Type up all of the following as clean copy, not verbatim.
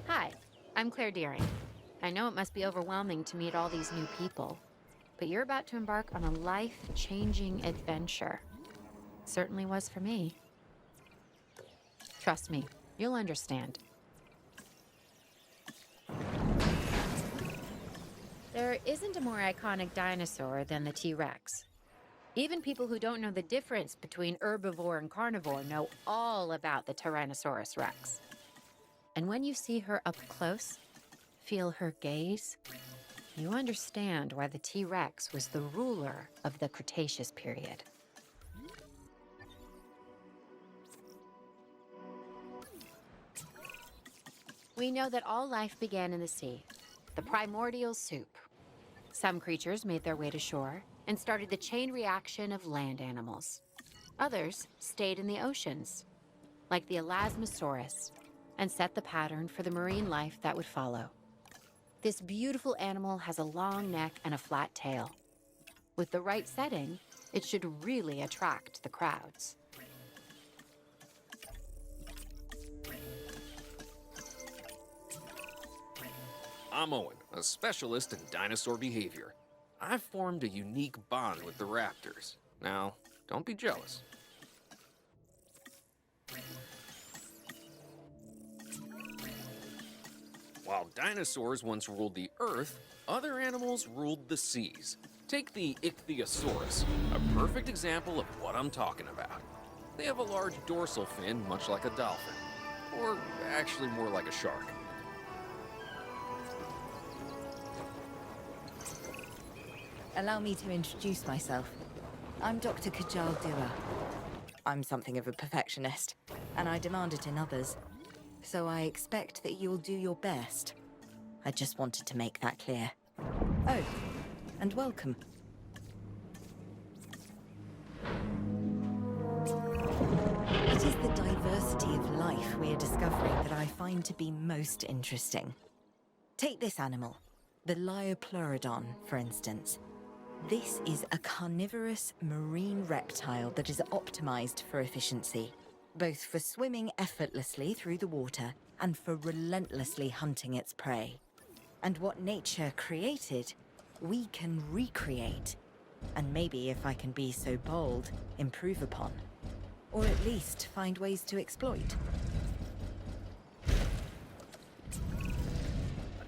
Hi, I'm Claire Deering. I know it must be overwhelming to meet all these new people, but you're about to embark on a life-changing adventure. Certainly was for me. Trust me, you'll understand. There isn't a more iconic dinosaur than the T-Rex. Even people who don't know the difference between herbivore and carnivore know all about the Tyrannosaurus Rex. And when you see her up close, feel her gaze, you understand why the T-Rex was the ruler of the Cretaceous period. We know that all life began in the sea, the primordial soup. Some creatures made their way to shore and started the chain reaction of land animals. Others stayed in the oceans, like the Elasmosaurus, and set the pattern for the marine life that would follow. This beautiful animal has a long neck and a flat tail. With the right setting, it should really attract the crowds. I'm Owen, a specialist in dinosaur behavior. I've formed a unique bond with the raptors. Now, don't be jealous. While dinosaurs once ruled the earth, other animals ruled the seas. Take the ichthyosaurus, a perfect example of what I'm talking about. They have a large dorsal fin, much like a dolphin. Or actually more like a shark. Allow me to introduce myself. I'm Dr. Kajal Dua. I'm something of a perfectionist, and I demand it in others. So I expect that you'll do your best. I just wanted to make that clear. Oh, and welcome. It is the diversity of life we are discovering that I find to be most interesting. Take this animal, the Liopleurodon, for instance. This is a carnivorous marine reptile that is optimized for efficiency, both for swimming effortlessly through the water and for relentlessly hunting its prey. And what nature created, we can recreate. And maybe, if I can be so bold, improve upon. Or at least find ways to exploit.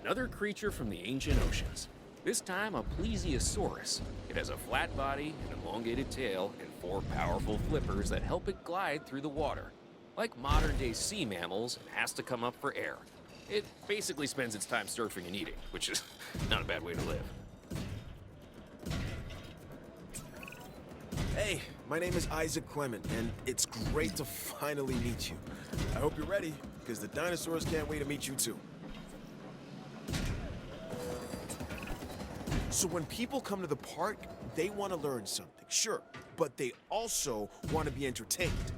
Another creature from the ancient oceans. This time a plesiosaurus. It has a flat body, an elongated tail, and 4 powerful flippers that help it glide through the water. Like modern-day sea mammals, it has to come up for air. It basically spends its time surfing and eating, which is not a bad way to live. Hey, my name is Isaac Clement, and it's great to finally meet you. I hope you're ready, because the dinosaurs can't wait to meet you too. So when people come to the park, they want to learn something, sure, but they also want to be entertained.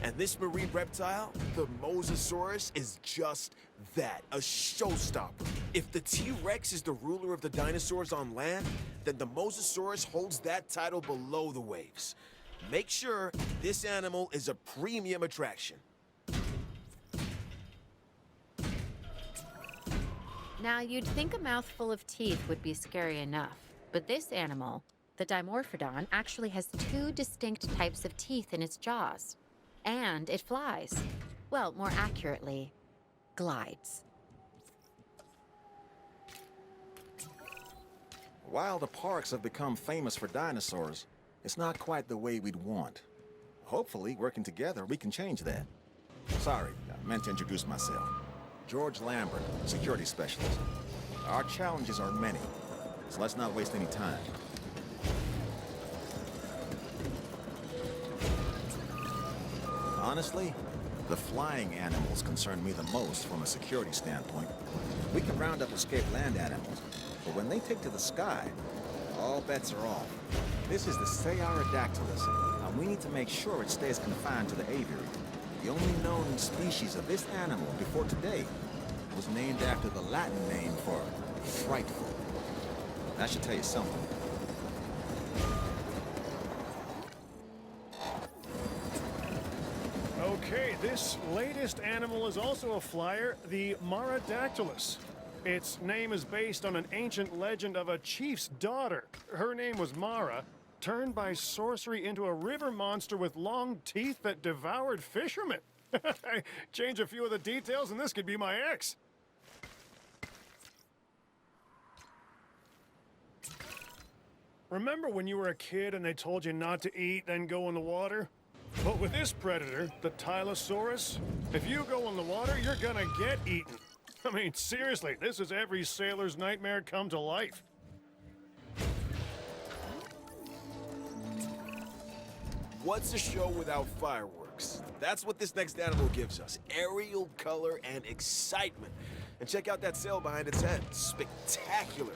And this marine reptile, the Mosasaurus, is just that, a showstopper. If the T-Rex is the ruler of the dinosaurs on land, then the Mosasaurus holds that title below the waves. Make sure this animal is a premium attraction. Now, you'd think a mouthful of teeth would be scary enough, but this animal, the Dimorphodon, actually has 2 distinct types of teeth in its jaws. And it flies. Well, more accurately, glides. While the parks have become famous for dinosaurs, It's not quite the way we'd want. Hopefully, working together, we can change that. Sorry, I meant to introduce myself. George Lambert, security specialist. Our challenges are many, so let's not waste any time. Honestly, the flying animals concern me the most from a security standpoint. We can round up escaped land animals, but when they take to the sky, all bets are off. This is the Seiarodactylus, and we need to make sure it stays confined to the aviary. The only known species of this animal before today was named after the Latin name for frightful. That should tell you something. Okay, this latest animal is also a flyer, the Marodactylus. Its name is based on an ancient legend of a chief's daughter. Her name was Mara, turned by sorcery into a river monster with long teeth that devoured fishermen. Change a few of the details and this could be my ex. Remember when you were a kid and they told you not to eat, then go in the water? But with this predator, the Tylosaurus, if you go in the water, you're gonna get eaten. I mean, seriously, this is every sailor's nightmare come to life. What's a show without fireworks? That's what this next animal gives us. Aerial color and excitement. And check out that sail behind its head. Spectacular.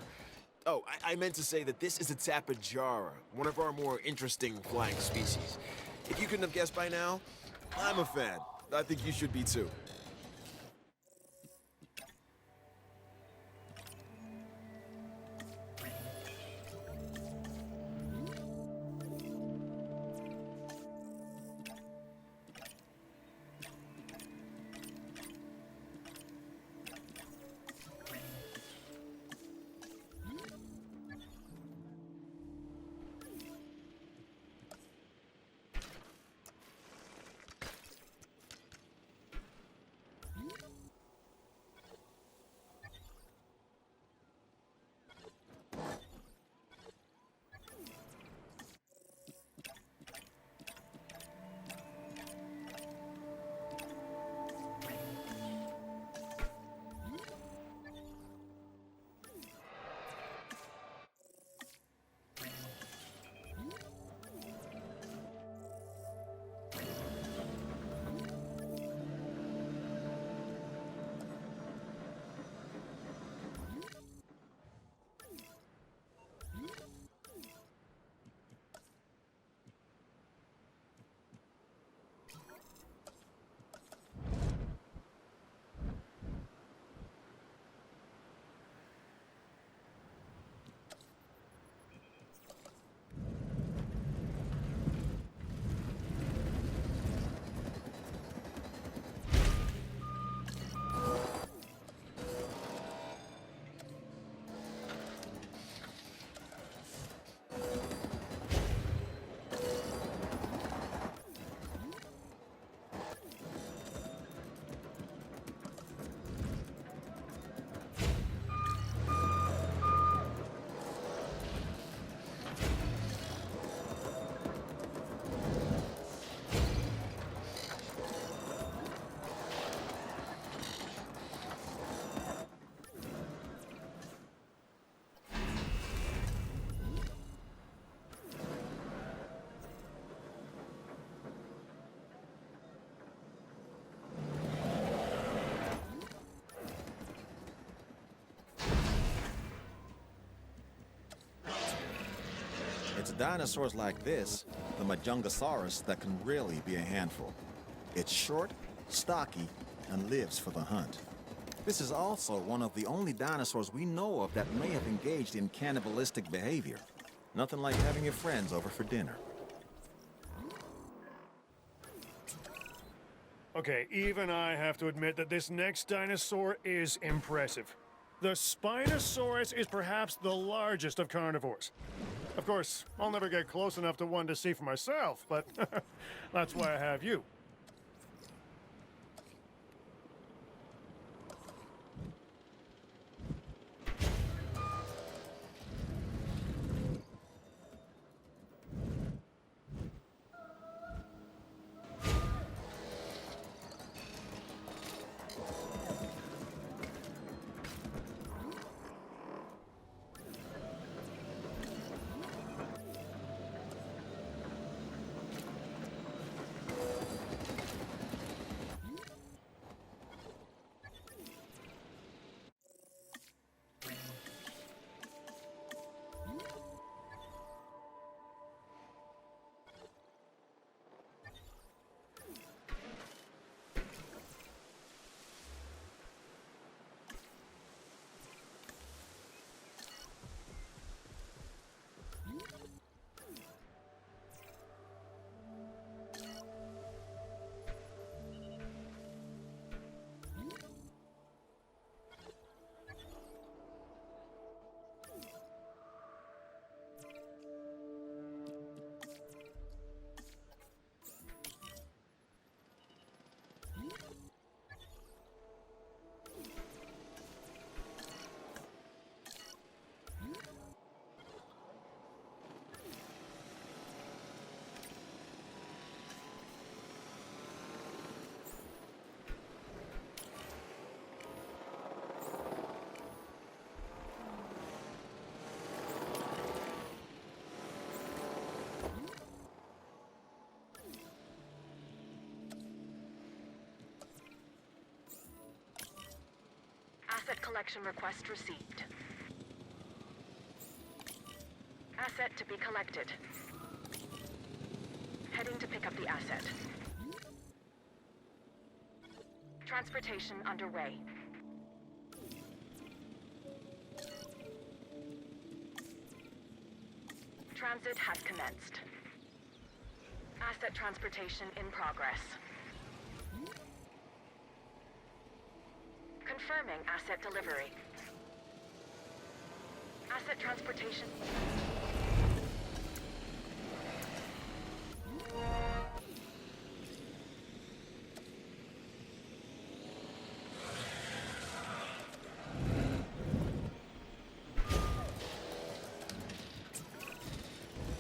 Oh, I meant to say that this is a Tapejara, one of our more interesting flying species. If you couldn't have guessed by now, I'm a fan. I think you should be too. It's dinosaurs like this, the Majungasaurus, that can really be a handful. It's short, stocky, and lives for the hunt. This is also one of the only dinosaurs we know of that may have engaged in cannibalistic behavior. Nothing like having your friends over for dinner. Okay, even I have to admit that this next dinosaur is impressive. The Spinosaurus is perhaps the largest of carnivores. Of course, I'll never get close enough to one to see for myself, but that's why I have you. Asset collection request received. Asset to be collected. Heading to pick up the asset. Transportation underway. Transit has commenced. Asset transportation in progress. Confirming asset delivery. Asset transportation.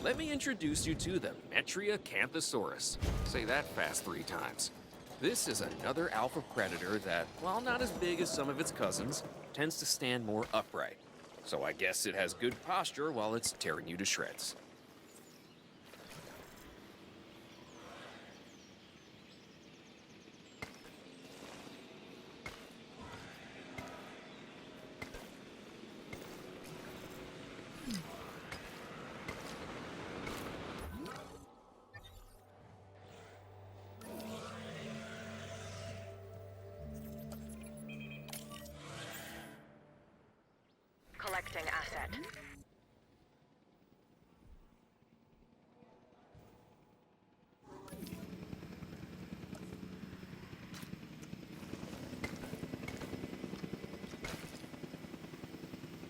Let me introduce you to the Metriacanthosaurus. Say that fast 3 times. This is another alpha predator that, while not as big as some of its cousins, tends to stand more upright. So I guess it has good posture while it's tearing you to shreds. Collecting asset.